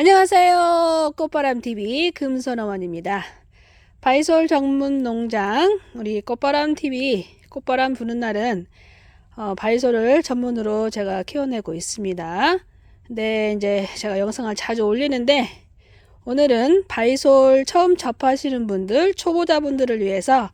안녕하세요. 꽃바람TV 금손어머니입니다. 바이솔 전문 농장 우리 꽃바람TV 꽃바람 부는 날은 바이솔을 전문으로 제가 키워내고 있습니다. 근데 이제 제가 영상을 자주 올리는데 오늘은 바이솔 처음 접하시는 분들, 초보자분들을 위해서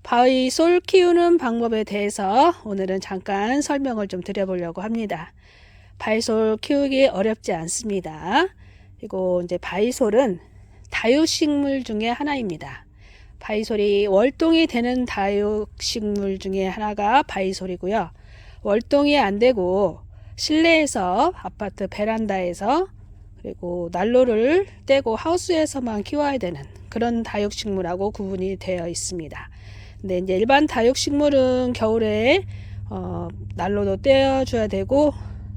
바이솔 키우는 방법에 대해서 오늘은 잠깐 설명을 좀 드려보려고 합니다. 바이솔 키우기 어렵지 않습니다. 그리고 이제 바이솔은 다육식물 중에 하나입니다. 바이솔이 월동이 되는 다육식물 중에 하나가 바이솔이고요. 월동이 안 되고 실내에서 아파트 베란다에서 그리고 난로를 떼고 하우스에서만 키워야 되는 그런 다육식물하고 구분이 되어 있습니다. 근데 이제 일반 다육식물은 겨울에 난로도 떼어줘야 되고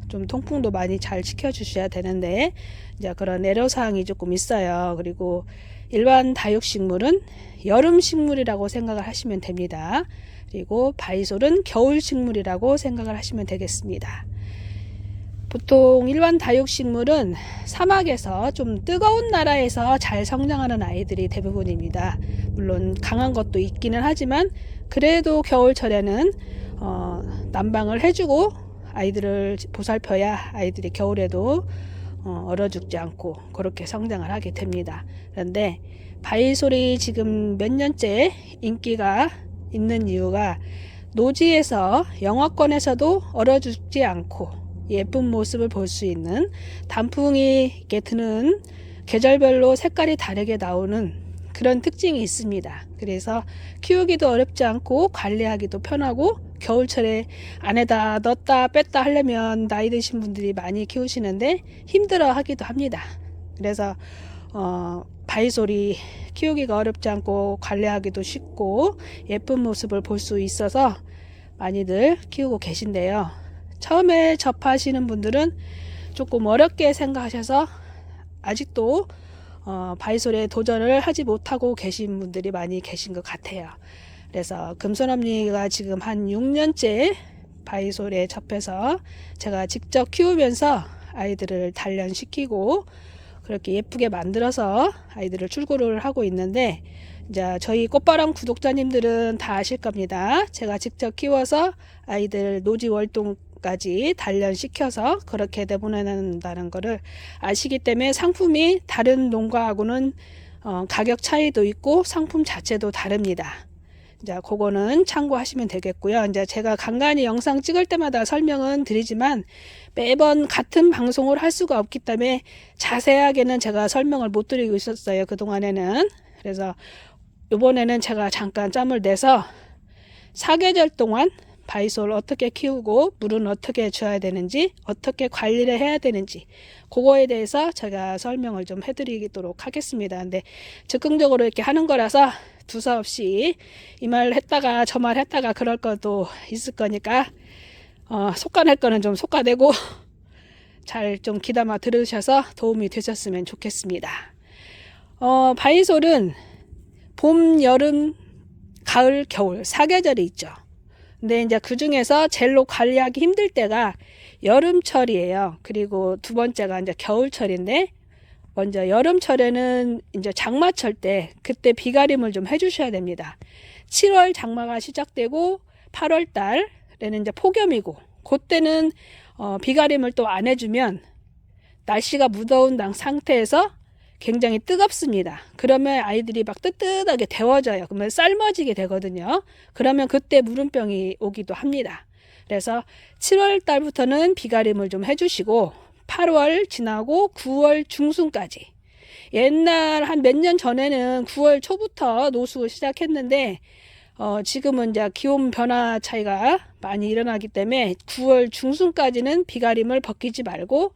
좀 통풍도 많이 잘 지켜주셔야 되는데 이제 그런 애로사항이 조금 있어요. 그리고 일반 다육식물은 여름식물이라고 생각을 하시면 됩니다. 그리고 바이솔은 겨울식물이라고 생각을 하시면 되겠습니다. 보통 일반 다육식물은 사막에서 좀 뜨거운 나라에서 잘 성장하는 아이들이 대부분입니다. 물론 강한 것도 있기는 하지만 그래도 겨울철에는 난방을 해주고 아이들을 보살펴야 아이들이 겨울에도 얼어 죽지 않고 그렇게 성장을 하게 됩니다. 그런데 바이솔이 지금 몇 년째 인기가 있는 이유가 노지에서 영하권에서도 얼어 죽지 않고 예쁜 모습을 볼 수 있는 단풍이 이렇게 드는 계절별로 색깔이 다르게 나오는 그런 특징이 있습니다. 그래서 키우기도 어렵지 않고 관리하기도 편하고 겨울철에 안에다 넣었다 뺐다 하려면 나이 드신 분들이 많이 키우시는데 힘들어 하기도 합니다. 그래서 바이솔이 키우기가 어렵지 않고 관리하기도 쉽고 예쁜 모습을 볼 수 있어서 많이들 키우고 계신데요. 처음에 접하시는 분들은 조금 어렵게 생각하셔서 아직도 바이솔에 도전을 하지 못하고 계신 분들이 많이 계신 것 같아요. 그래서 금손언니가 지금 한 6년째 바이솔에 접해서 제가 직접 키우면서 아이들을 단련시키고 그렇게 예쁘게 만들어서 아이들을 출고를 하고 있는데 이제 저희 꽃바람 구독자님들은 다 아실 겁니다. 제가 직접 키워서 아이들 노지 월동까지 단련시켜서 그렇게 내보낸다는 거를 아시기 때문에 상품이 다른 농가하고는 가격 차이도 있고 상품 자체도 다릅니다. 이제 그거는 참고하시면 되겠고요. 이제 제가 간간히 영상 찍을 때마다 설명은 드리지만 매번 같은 방송을 할 수가 없기 때문에 자세하게는 제가 설명을 못 드리고 있었어요. 그동안에는. 그래서 이번에는 제가 잠깐 짬을 내서 사계절 동안 바이솔 어떻게 키우고 물은 어떻게 줘야 되는지 어떻게 관리를 해야 되는지 그거에 대해서 제가 설명을 좀 해드리도록 하겠습니다. 근데 적극적으로 이렇게 하는 거라서 두서없이 이 말 했다가 저 말 했다가 그럴 것도 있을 거니까 속아낼 거는 좀 속아내고 잘 좀 귀담아 들으셔서 도움이 되셨으면 좋겠습니다. 바이솔은 봄, 여름, 가을, 겨울 4계절이 있죠. 근데 이제 그 중에서 제일로 관리하기 힘들 때가 여름철이에요. 그리고 두 번째가 이제 겨울철인데 먼저 여름철에는 이제 장마철 때 그때 비가림을 좀 해주셔야 됩니다. 7월 장마가 시작되고 8월 달에는 이제 폭염이고 그때는 비가림을 또 안 해주면 날씨가 무더운 상태에서 굉장히 뜨겁습니다. 그러면 아이들이 막 뜨뜻하게 데워져요. 그러면 삶아지게 되거든요. 그러면 그때 물음병이 오기도 합니다. 그래서 7월 달부터는 비가림을 좀 해주시고 8월 지나고 9월 중순까지 옛날 한 몇 년 전에는 9월 초부터 노수 시작했는데 지금은 이제 기온 변화 차이가 많이 일어나기 때문에 9월 중순까지는 비가림을 벗기지 말고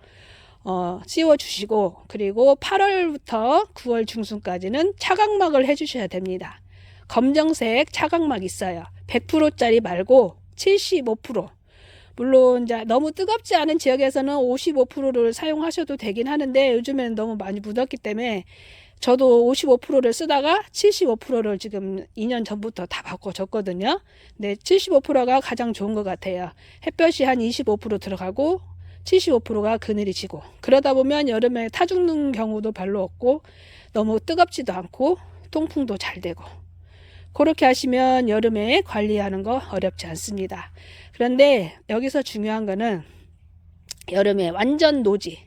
씌워주시고 그리고 8월부터 9월 중순까지는 차각막을 해주셔야 됩니다. 검정색 차각막 있어요. 100%짜리 말고 75%. 물론 이제 너무 뜨겁지 않은 지역에서는 55%를 사용하셔도 되긴 하는데 요즘에는 너무 많이 묻었기 때문에 저도 55%를 쓰다가 75%를 지금 2년 전부터 다 바꿔줬거든요. 근데 75%가 가장 좋은 것 같아요. 햇볕이 한 25% 들어가고 75%가 그늘이 지고, 그러다 보면 여름에 타 죽는 경우도 별로 없고 너무 뜨겁지도 않고 통풍도 잘 되고, 그렇게 하시면 여름에 관리하는 거 어렵지 않습니다. 그런데 여기서 중요한 거는 여름에 완전 노지,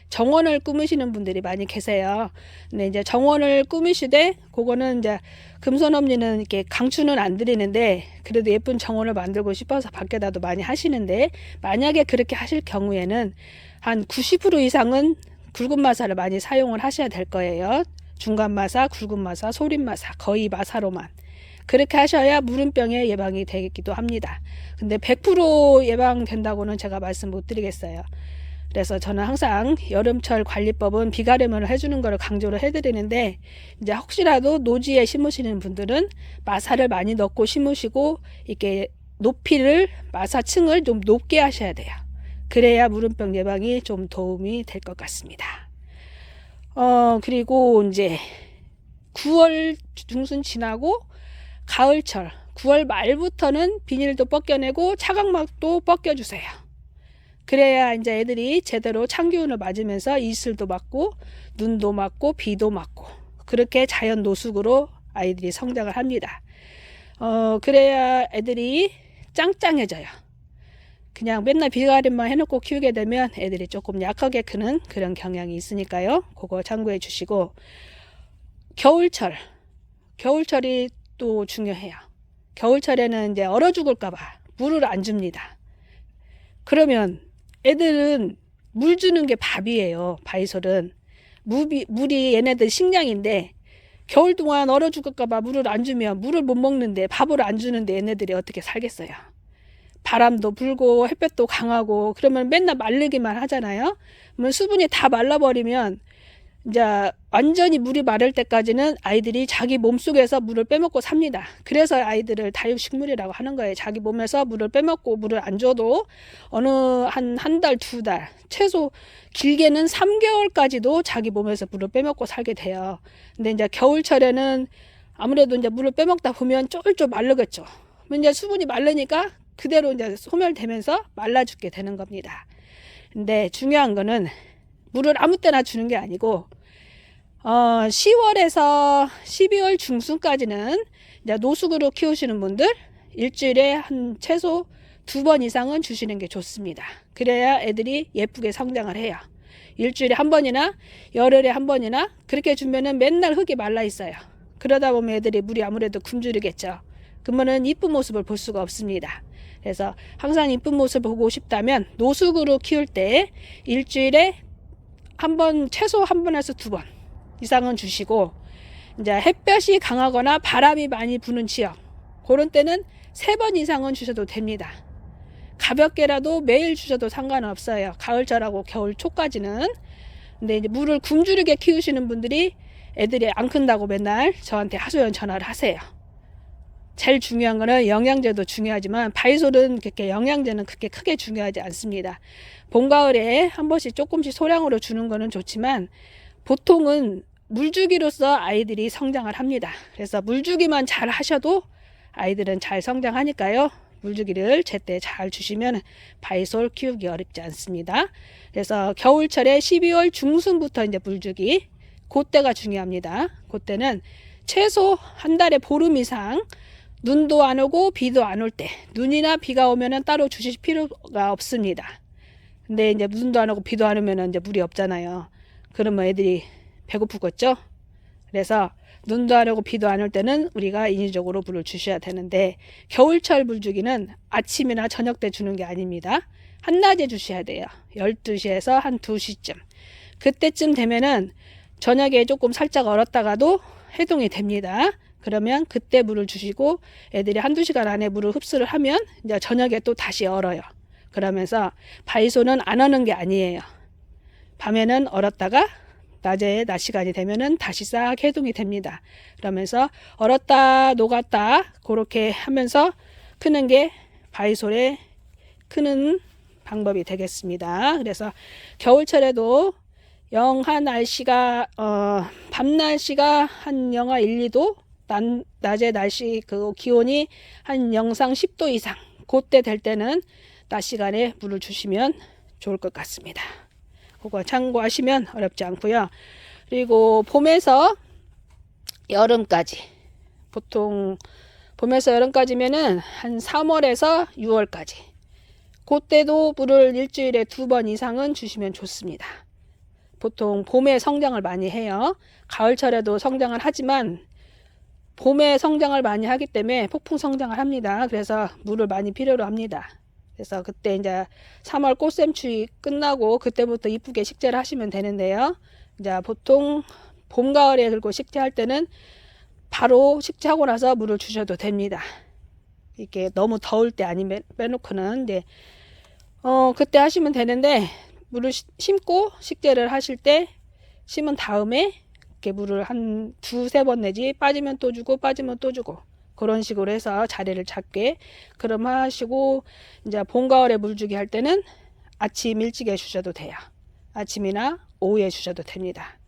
정원을 꾸미시는 분들이 많이 계세요. 근데 이제 정원을 꾸미시되, 그거는 이제 금손엄니는 이렇게 강추는 안 드리는데, 그래도 예쁜 정원을 만들고 싶어서 밖에다도 많이 하시는데, 만약에 그렇게 하실 경우에는 한 90% 이상은 굵은 마사를 많이 사용을 하셔야 될 거예요. 중간 마사, 굵은 마사, 소림 마사, 거의 마사로만. 그렇게 하셔야 무름병에 예방이 되기도 합니다. 근데 100% 예방된다고는 제가 말씀 못 드리겠어요. 그래서 저는 항상 여름철 관리법은 비가름을 해주는 걸 강조를 해드리는데, 이제 혹시라도 노지에 심으시는 분들은 마사를 많이 넣고 심으시고, 이렇게 높이를, 마사층을 좀 높게 하셔야 돼요. 그래야 무름병 예방이 좀 도움이 될 것 같습니다. 그리고 이제 9월 중순 지나고 가을철 9월 말부터는 비닐도 벗겨내고 차각막도 벗겨주세요. 그래야 이제 애들이 제대로 찬기운을 맞으면서 이슬도 맞고 눈도 맞고 비도 맞고, 그렇게 자연 노숙으로 아이들이 성장을 합니다. 그래야 애들이 짱짱해져요. 그냥 맨날 비가림만 해놓고 키우게 되면 애들이 조금 약하게 크는 그런 경향이 있으니까요. 그거 참고해 주시고, 겨울철이 또 중요해요. 겨울철에는 이제 얼어 죽을까봐 물을 안 줍니다. 그러면 애들은 물 주는 게 밥이에요. 바이솔은 물이 얘네들 식량인데, 겨울 동안 얼어 죽을까봐 물을 안 주면, 물을 못 먹는데 밥을 안 주는데 얘네들이 어떻게 살겠어요. 바람도 불고 햇볕도 강하고 그러면 맨날 마르기만 하잖아요. 그러면 수분이 다 말라버리면 이제 완전히 물이 마를 때까지는 아이들이 자기 몸속에서 물을 빼먹고 삽니다. 그래서 아이들을 다육식물이라고 하는 거예요. 자기 몸에서 물을 빼먹고, 물을 안 줘도 어느 한 달, 2달, 최소 길게는 3개월까지도 자기 몸에서 물을 빼먹고 살게 돼요. 근데 이제 겨울철에는 아무래도 이제 물을 빼먹다 보면 쫄쫄 마르겠죠. 이제 수분이 마르니까 그대로 이제 소멸되면서 말라 죽게 되는 겁니다. 근데 중요한 거는 물을 아무 때나 주는 게 아니고, 10월에서 12월 중순까지는 이제 노숙으로 키우시는 분들 일주일에 한 최소 2번 이상은 주시는 게 좋습니다. 그래야 애들이 예쁘게 성장을 해요. 일주일에 한 번이나 열흘에 한 번이나 그렇게 주면은 맨날 흙이 말라 있어요. 그러다 보면 애들이 물이 아무래도 굶주리겠죠. 그러면은 이쁜 모습을 볼 수가 없습니다. 그래서 항상 이쁜 모습을 보고 싶다면 노숙으로 키울 때 일주일에 한 번, 최소 한 번에서 2번 이상은 주시고, 이제 햇볕이 강하거나 바람이 많이 부는 지역, 그런 때는 3번 이상은 주셔도 됩니다. 가볍게라도 매일 주셔도 상관없어요. 가을철하고 겨울 초까지는. 근데 이제 물을 굶주리게 키우시는 분들이 애들이 안 큰다고 맨날 저한테 하소연 전화를 하세요. 제일 중요한 거는 영양제도 중요하지만 바이솔은 그렇게 영양제는 그렇게 크게 중요하지 않습니다. 봄, 가을에 한 번씩 조금씩 소량으로 주는 거는 좋지만 보통은 물주기로서 아이들이 성장을 합니다. 그래서 물주기만 잘 하셔도 아이들은 잘 성장하니까요. 물주기를 제때 잘 주시면 바이솔 키우기 어렵지 않습니다. 그래서 겨울철에 12월 중순부터 이제 물주기, 그때가 중요합니다. 그때는 최소 한 달에 보름 이상 눈도 안 오고 비도 안 올 때, 눈이나 비가 오면은 따로 주실 필요가 없습니다. 근데 이제 눈도 안 오고 비도 안 오면은 이제 물이 없잖아요. 그러면 애들이 배고프겠죠? 그래서 눈도 안 오고 비도 안 올 때는 우리가 인위적으로 물을 주셔야 되는데, 겨울철 물 주기는 아침이나 저녁 때 주는 게 아닙니다. 한낮에 주셔야 돼요. 12시에서 한 2시쯤. 그때쯤 되면은 저녁에 조금 살짝 얼었다가도 해동이 됩니다. 그러면 그때 물을 주시고, 애들이 1-2시간 안에 물을 흡수를 하면 이제 저녁에 또 다시 얼어요. 그러면서 바이솔은 안 얼는 게 아니에요. 밤에는 얼었다가 낮에 낮 시간이 되면은 다시 싹 해동이 됩니다. 그러면서 얼었다 녹았다 그렇게 하면서 크는 게 바이솔의 크는 방법이 되겠습니다. 그래서 겨울철에도 영하 날씨가 밤 날씨가 한 영하 1, 2도, 낮에 날씨 그 기온이 한 영상 10도 이상, 그때 될 때는 낮 시간에 물을 주시면 좋을 것 같습니다. 그거 참고하시면 어렵지 않고요. 그리고 봄에서 여름까지, 보통 봄에서 여름까지면은 한 3월에서 6월까지, 그때도 물을 일주일에 2번 이상은 주시면 좋습니다. 보통 봄에 성장을 많이 해요. 가을철에도 성장을 하지만 봄에 성장을 많이 하기 때문에 폭풍 성장을 합니다. 그래서 물을 많이 필요로 합니다. 그래서 그때 이제 3월 꽃샘추위 끝나고 그때부터 이쁘게 식재를 하시면 되는데요. 이제 보통 봄, 가을에 들고 식재할 때는 바로 식재하고 나서 물을 주셔도 됩니다. 이게 너무 더울 때 아니면 빼놓고는, 네. 그때 하시면 되는데, 물을 심고 식재를 하실 때 심은 다음에 이렇게 물을 한 2-3번 내지, 빠지면 또 주고 빠지면 또 주고, 그런 식으로 해서 자리를 잡게 그럼 하시고, 이제 봄, 가을에 물 주기 할 때는 아침 일찍에 주셔도 돼요. 아침이나 오후에 주셔도 됩니다.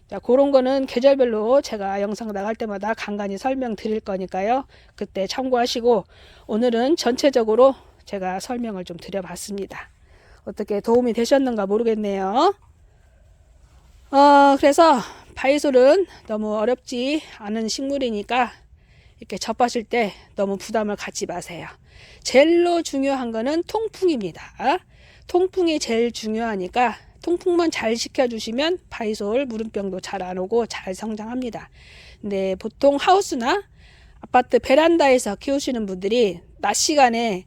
자, 그런 거는 계절별로 제가 영상 나갈 때마다 간간히 설명드릴 거니까요. 그때 참고하시고, 오늘은 전체적으로 제가 설명을 좀 드려봤습니다. 어떻게 도움이 되셨는가 모르겠네요. 그래서 바이솔은 너무 어렵지 않은 식물이니까 이렇게 접하실 때 너무 부담을 갖지 마세요. 제일로 중요한 거는 통풍입니다. 통풍이 제일 중요하니까 통풍만 잘 시켜주시면 바이솔 무름병도 잘 안 오고 잘 성장합니다. 근데 보통 하우스나 아파트 베란다에서 키우시는 분들이 낮 시간에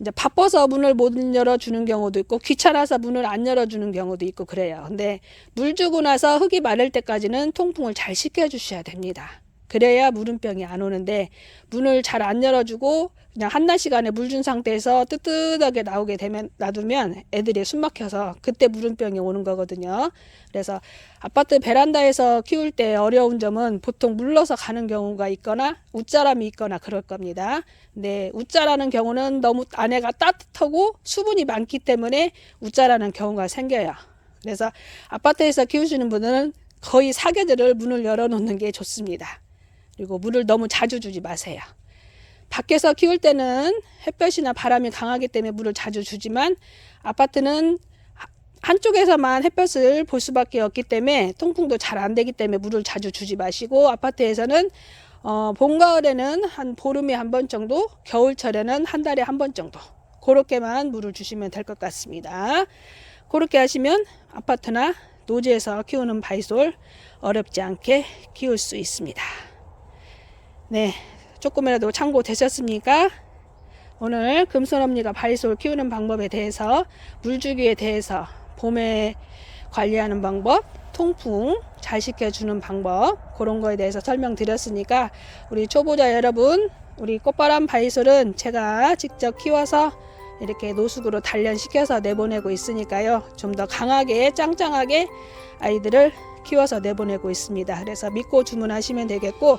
이제 바빠서 문을 못 열어주는 경우도 있고 귀찮아서 문을 안 열어주는 경우도 있고 그래요. 근데 물 주고 나서 흙이 마를 때까지는 통풍을 잘 시켜주셔야 됩니다. 그래야 무름병이 안 오는데 문을 잘 안 열어주고 그냥 한낮 시간에 물 준 상태에서 뜨뜻하게 나오게 되면 놔두면 애들이 숨 막혀서 그때 무름병이 오는 거거든요. 그래서 아파트 베란다에서 키울 때 어려운 점은 보통 물러서 가는 경우가 있거나 웃자람이 있거나 그럴 겁니다. 근데 웃자라는 경우는 너무 안에가 따뜻하고 수분이 많기 때문에 웃자라는 경우가 생겨요. 그래서 아파트에서 키우시는 분들은 거의 사계절을 문을 열어놓는 게 좋습니다. 그리고 물을 너무 자주 주지 마세요. 밖에서 키울 때는 햇볕이나 바람이 강하기 때문에 물을 자주 주지만 아파트는 한쪽에서만 햇볕을 볼 수밖에 없기 때문에 통풍도 잘 안 되기 때문에 물을 자주 주지 마시고, 아파트에서는 봄, 가을에는 한 보름에 한 번 정도, 겨울철에는 한 달에 한 번 정도, 그렇게만 물을 주시면 될 것 같습니다. 그렇게 하시면 아파트나 노지에서 키우는 바이솔 어렵지 않게 키울 수 있습니다. 네, 조금이라도 참고 되셨습니까? 오늘 금손언니가 바이솔 키우는 방법에 대해서, 물주기에 대해서, 봄에 관리하는 방법, 통풍 잘 시켜주는 방법, 그런 거에 대해서 설명드렸으니까 우리 초보자 여러분, 우리 꽃바람 바이솔은 제가 직접 키워서 이렇게 노숙으로 단련시켜서 내보내고 있으니까요. 좀 더 강하게 짱짱하게 아이들을 키워서 내보내고 있습니다. 그래서 믿고 주문하시면 되겠고,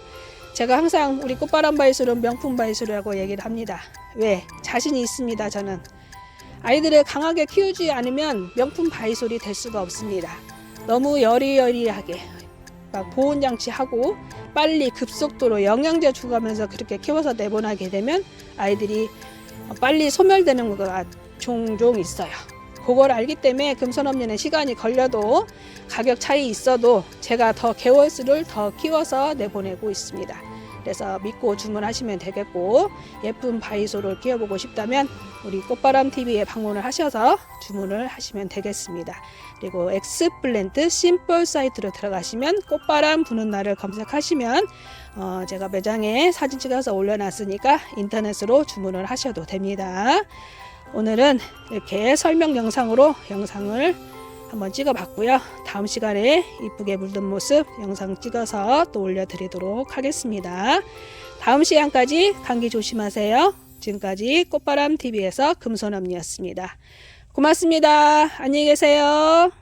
제가 항상 우리 꽃바람 바이솔은 명품 바이솔이라고 얘기를 합니다. 왜? 자신이 있습니다. 저는 아이들을 강하게 키우지 않으면 명품 바이솔이 될 수가 없습니다. 너무 여리여리하게 막 보온장치하고 빨리 급속도로 영양제 주가면서 그렇게 키워서 내보내게 되면 아이들이 빨리 소멸되는 경우가 종종 있어요. 그걸 알기 때문에 금손언니는 시간이 걸려도 가격 차이 있어도 제가 더 개월수를 더 키워서 내보내고 있습니다. 그래서 믿고 주문하시면 되겠고, 예쁜 바이솔을 키워보고 싶다면 우리 꽃바람TV에 방문을 하셔서 주문을 하시면 되겠습니다. 그리고 엑스플랜트 심플 사이트로 들어가시면 꽃바람 부는 날을 검색하시면 제가 매장에 사진 찍어서 올려놨으니까 인터넷으로 주문을 하셔도 됩니다. 오늘은 이렇게 설명 영상으로 영상을 한번 찍어봤고요. 다음 시간에 이쁘게 물든 모습 영상 찍어서 또 올려드리도록 하겠습니다. 다음 시간까지 감기 조심하세요. 지금까지 꽃바람TV에서 금손언니였습니다. 고맙습니다. 안녕히 계세요.